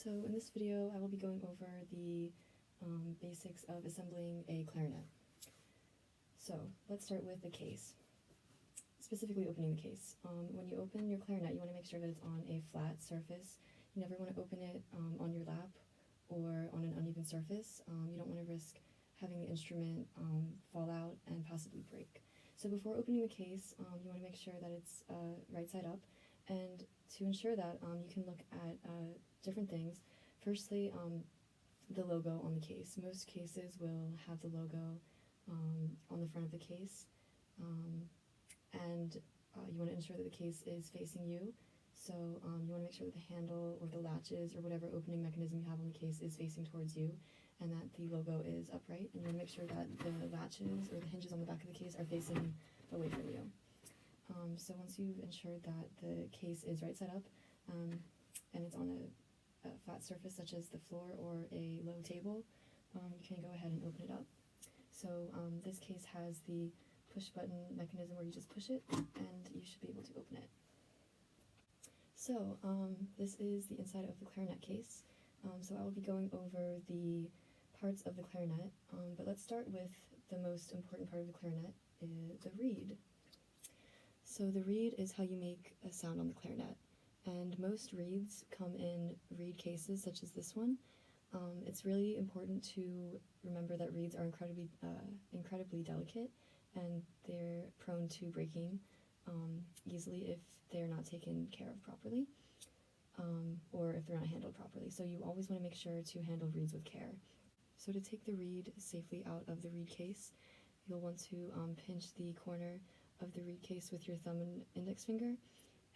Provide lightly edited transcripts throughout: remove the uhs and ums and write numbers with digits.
So in this video I will be going over the basics of assembling a clarinet. So let's start with the case, specifically opening the case. When you open your clarinet, you want to make sure that it's on a flat surface. You never want to open it on your lap or on an uneven surface. You don't want to risk having the instrument fall out and possibly break. So before opening the case, you want to make sure that it's right side up. And to ensure that, you can look at different things. Firstly, the logo on the case. Most cases will have the logo on the front of the case, and you want to ensure that the case is facing you. So you want to make sure that the handle or the latches or whatever opening mechanism you have on the case is facing towards you, and that the logo is upright. And you want to make sure that the latches or the hinges on the back of the case are facing away from you. So once you've ensured that the case is right side up and it's on a flat surface such as the floor or a low table, you can go ahead and open it up. So this case has the push button mechanism where you just push it and you should be able to open it. So this is the inside of the clarinet case. So I will be going over the parts of the clarinet, but let's start with the most important part of the clarinet, the reed. So the reed is how you make a sound on the clarinet, and most reeds come in reed cases such as this one. It's really important to remember that reeds are incredibly delicate, and they're prone to breaking easily if they're not taken care of properly, or if they're not handled properly. So you always want to make sure to handle reeds with care. So to take the reed safely out of the reed case, you'll want to pinch the corner of the reed case with your thumb and index finger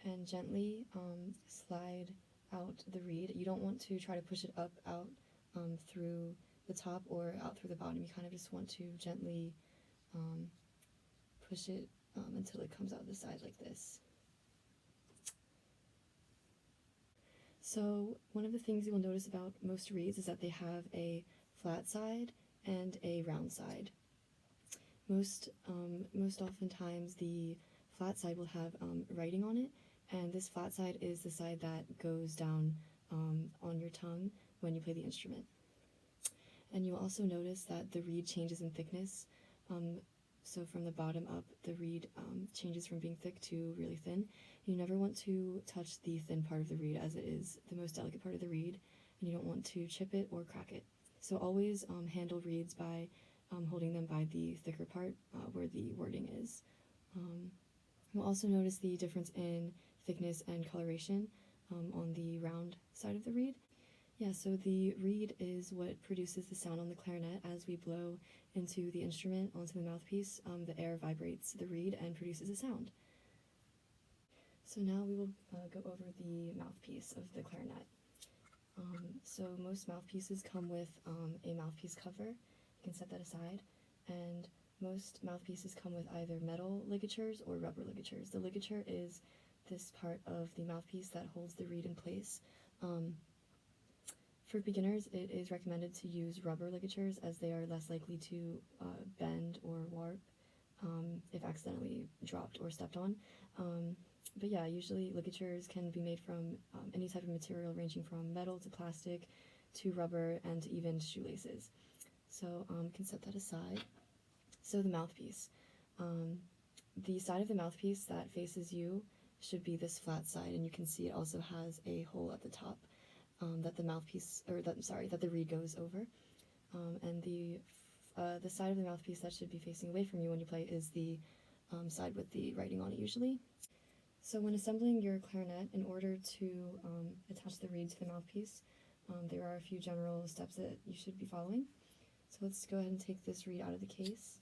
and gently slide out the reed. You don't want to try to push it out through the top or out through the bottom. You kind of just want to gently push it until it comes out the side like this. So one of the things you will notice about most reeds is that they have a flat side and a round side. Most oftentimes the flat side will have writing on it, and this flat side is the side that goes down on your tongue when you play the instrument. And you'll also notice that the reed changes in thickness. So from the bottom up, the reed changes from being thick to really thin. You never want to touch the thin part of the reed, as it is the most delicate part of the reed, and you don't want to chip it or crack it. So always handle reeds by holding them by the thicker part where the wording is. You'll also notice the difference in thickness and coloration on the round side of the reed. Yeah, so the reed is what produces the sound on the clarinet. As we blow into the instrument onto the mouthpiece, the air vibrates the reed and produces a sound. So now we will go over the mouthpiece of the clarinet. So most mouthpieces come with a mouthpiece cover. You can set that aside, and most mouthpieces come with either metal ligatures or rubber ligatures. The ligature is this part of the mouthpiece that holds the reed in place. For beginners, it is recommended to use rubber ligatures, as they are less likely to bend or warp if accidentally dropped or stepped on. But yeah, usually ligatures can be made from any type of material, ranging from metal to plastic to rubber and even shoelaces. So you can set that aside. So the mouthpiece. The side of the mouthpiece that faces you should be this flat side, and you can see it also has a hole at the top that the reed goes over. And the side of the mouthpiece that should be facing away from you when you play is the side with the writing on it usually. So when assembling your clarinet, in order to attach the reed to the mouthpiece, there are a few general steps that you should be following. So let's go ahead and take this reed out of the case.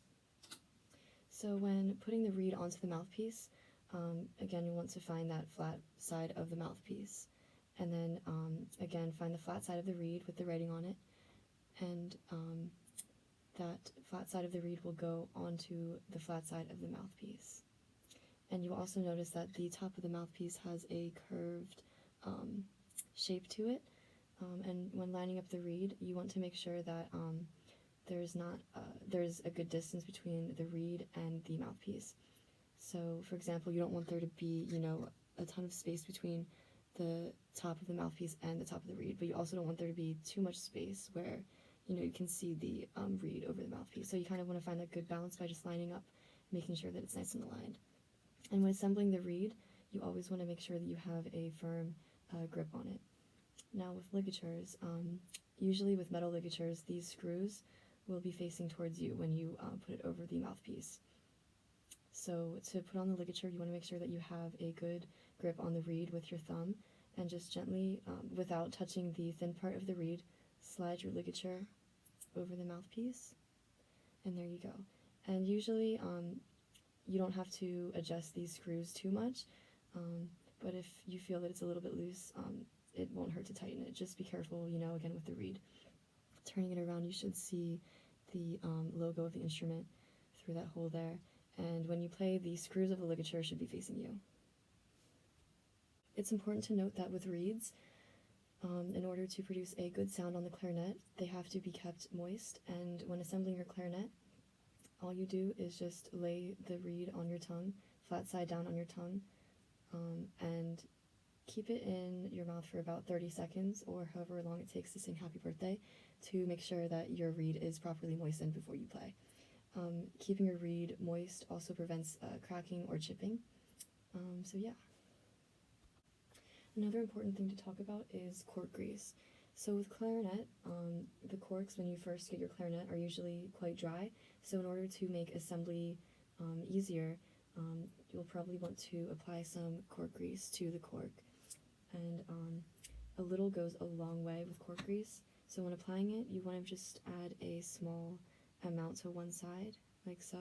So when putting the reed onto the mouthpiece, again, you want to find that flat side of the mouthpiece. And then, again, find the flat side of the reed with the writing on it. And that flat side of the reed will go onto the flat side of the mouthpiece. And you will also notice that the top of the mouthpiece has a curved shape to it. And when lining up the reed, you want to make sure that there's a good distance between the reed and the mouthpiece. So, for example, you don't want there to be, a ton of space between the top of the mouthpiece and the top of the reed, but you also don't want there to be too much space where, you can see the reed over the mouthpiece. So you kind of want to find that good balance by just lining up, making sure that it's nice and aligned. And when assembling the reed, you always want to make sure that you have a firm grip on it. Now with ligatures, usually with metal ligatures, these screws will be facing towards you when you put it over the mouthpiece. So to put on the ligature, you want to make sure that you have a good grip on the reed with your thumb, and just gently, without touching the thin part of the reed, slide your ligature over the mouthpiece, and there you go. And usually you don't have to adjust these screws too much, but if you feel that it's a little bit loose, it won't hurt to tighten it. Just be careful, again with the reed. Turning it around, you should see the logo of the instrument through that hole there, and when you play, the screws of the ligature should be facing you. It's important to note that with reeds, in order to produce a good sound on the clarinet, they have to be kept moist, and when assembling your clarinet, all you do is just lay the reed on your tongue, flat side down on your tongue, and keep it in your mouth for about 30 seconds, or however long it takes to sing Happy Birthday, to make sure that your reed is properly moistened before you play. Keeping your reed moist also prevents cracking or chipping. So yeah. Another important thing to talk about is cork grease. So with clarinet, the corks when you first get your clarinet are usually quite dry, so in order to make assembly easier, you'll probably want to apply some cork grease to the cork. And a little goes a long way with cork grease, so when applying it, you want to just add a small amount to one side, like so,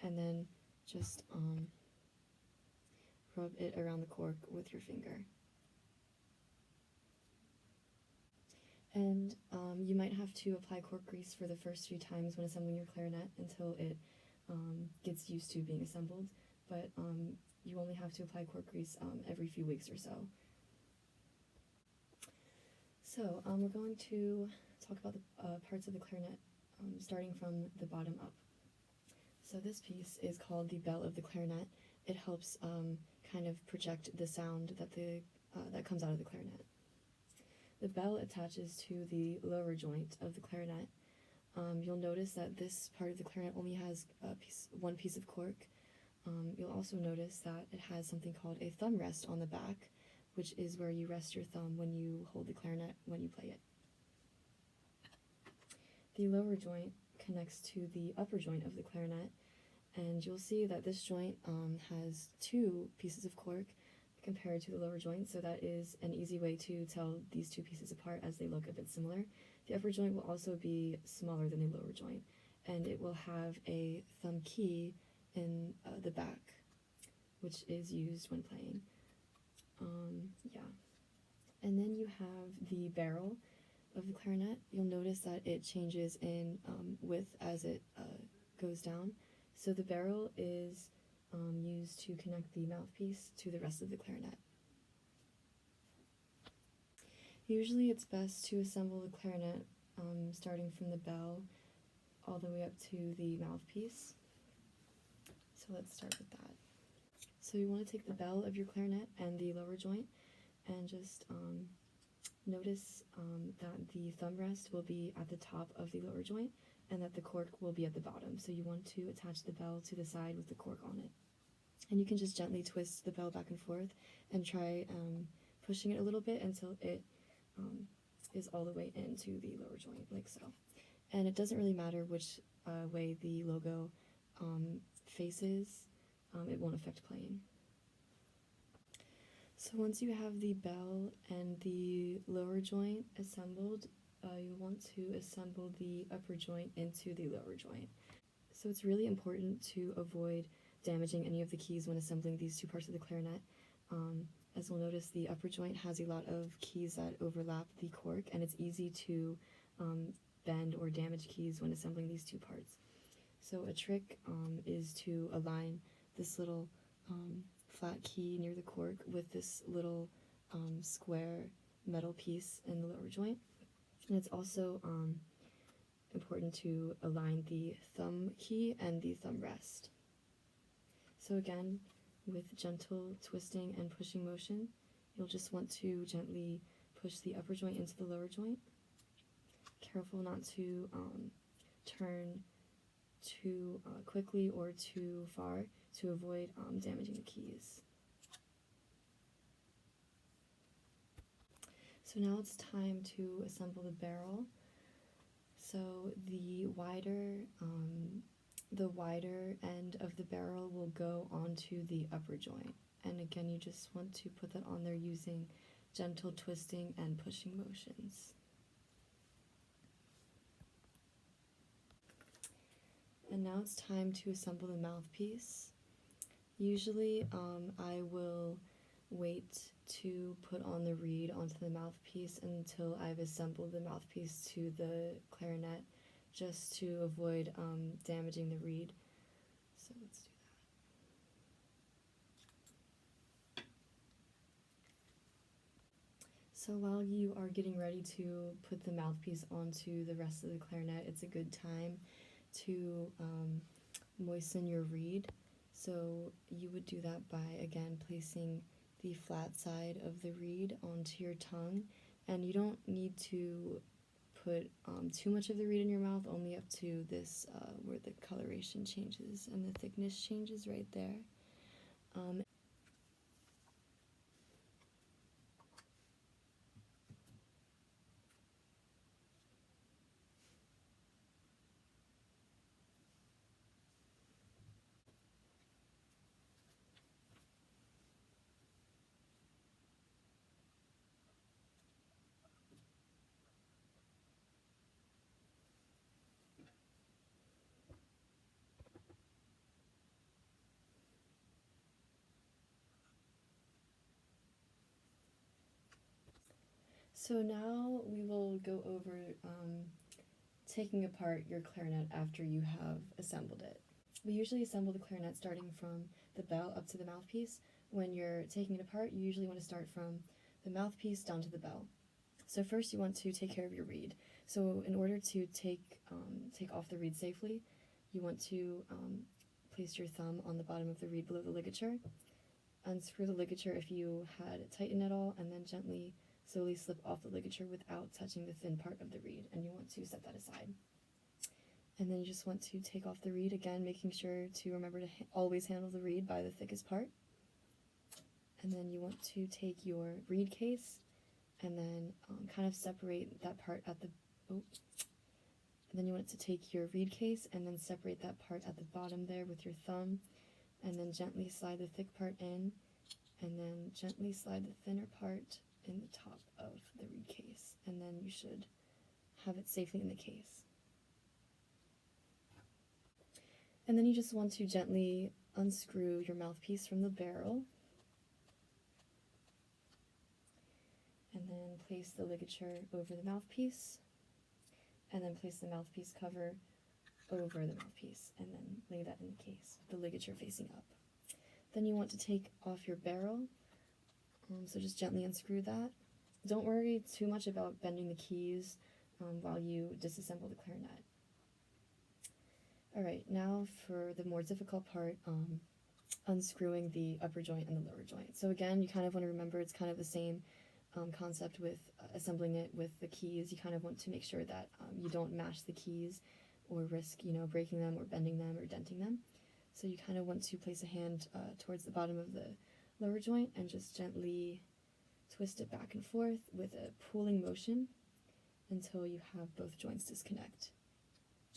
and then just rub it around the cork with your finger. And you might have to apply cork grease for the first few times when assembling your clarinet until it gets used to being assembled, but you only have to apply cork grease every few weeks or so. So we're going to talk about the parts of the clarinet starting from the bottom up. So this piece is called the bell of the clarinet. It helps kind of project the sound that comes out of the clarinet. The bell attaches to the lower joint of the clarinet. You'll notice that this part of the clarinet only has one piece of cork. You'll also notice that it has something called a thumb rest on the back, which is where you rest your thumb when you hold the clarinet when you play it. The lower joint connects to the upper joint of the clarinet, and you'll see that this joint has two pieces of cork compared to the lower joint, so that is an easy way to tell these two pieces apart as they look a bit similar. The upper joint will also be smaller than the lower joint, and it will have a thumb key in the back, which is used when playing. And then you have the barrel of the clarinet. You'll notice that it changes in width as it goes down. So the barrel is used to connect the mouthpiece to the rest of the clarinet. Usually it's best to assemble the clarinet starting from the bell all the way up to the mouthpiece. So let's start with that. So you want to take the bell of your clarinet and the lower joint and just notice that the thumb rest will be at the top of the lower joint and that the cork will be at the bottom. So you want to attach the bell to the side with the cork on it. And you can just gently twist the bell back and forth and try pushing it a little bit until it is all the way into the lower joint, like so. And it doesn't really matter which way the logo faces, it won't affect playing. So once you have the bell and the lower joint assembled, you'll want to assemble the upper joint into the lower joint. So it's really important to avoid damaging any of the keys when assembling these two parts of the clarinet. As you'll notice, the upper joint has a lot of keys that overlap the cork, and it's easy to bend or damage keys when assembling these two parts. So a trick is to align this little flat key near the cork with this little square metal piece in the lower joint. And it's also important to align the thumb key and the thumb rest. So again, with gentle twisting and pushing motion, you'll just want to gently push the upper joint into the lower joint. Careful not to turn too quickly or too far to avoid damaging the keys. So now it's time to assemble the barrel. So the wider end of the barrel will go onto the upper joint. And again, you just want to put that on there using gentle twisting and pushing motions. And now it's time to assemble the mouthpiece. Usually I will wait to put on the reed onto the mouthpiece until I've assembled the mouthpiece to the clarinet, just to avoid damaging the reed. So let's do that. So while you are getting ready to put the mouthpiece onto the rest of the clarinet, it's a good time to moisten your reed. So you would do that by, again, placing the flat side of the reed onto your tongue, and you don't need to put too much of the reed in your mouth, only up to this where the coloration changes and the thickness changes right there. So now we will go over taking apart your clarinet after you have assembled it. We usually assemble the clarinet starting from the bell up to the mouthpiece. When you're taking it apart, you usually want to start from the mouthpiece down to the bell. So first you want to take care of your reed. So in order to take off the reed safely, you want to place your thumb on the bottom of the reed below the ligature, unscrew the ligature if you had it tightened at all, and then gently slowly slip off the ligature without touching the thin part of the reed, and you want to set that aside. And then you just want to take off the reed, again making sure to remember to always handle the reed by the thickest part. And then you want to take your reed case and then kind of separate that part at the, and then you want to take your reed case and then separate that part at the bottom there with your thumb, and then gently slide the thick part in, and then gently slide the thinner part in the top of the reed case, and then you should have it safely in the case. And then you just want to gently unscrew your mouthpiece from the barrel, and then place the ligature over the mouthpiece, and then place the mouthpiece cover over the mouthpiece, and then lay that in the case with the ligature facing up. Then you want to take off your barrel, so just gently unscrew that. Don't worry too much about bending the keys while you disassemble the clarinet. Alright, now for the more difficult part, unscrewing the upper joint and the lower joint. So again, you kind of want to remember it's kind of the same concept with assembling it with the keys. You kind of want to make sure that you don't mash the keys or risk, breaking them or bending them or denting them. So you kind of want to place a hand towards the bottom of the lower joint and just gently twist it back and forth with a pulling motion until you have both joints disconnect.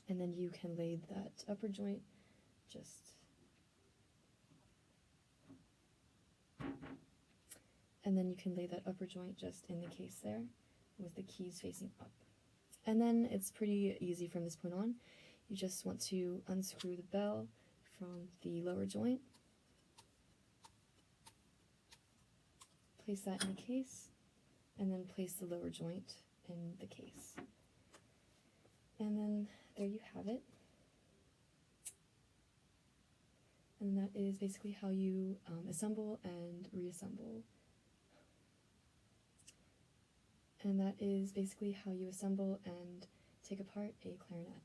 And then you can lay that upper joint just in the case there with the keys facing up. And then it's pretty easy from this point on. You just want to unscrew the bell from the lower joint, place that in the case, and then place the lower joint in the case. And then there you have it. And that is basically how you assemble and reassemble. And that is basically how you assemble and take apart a clarinet.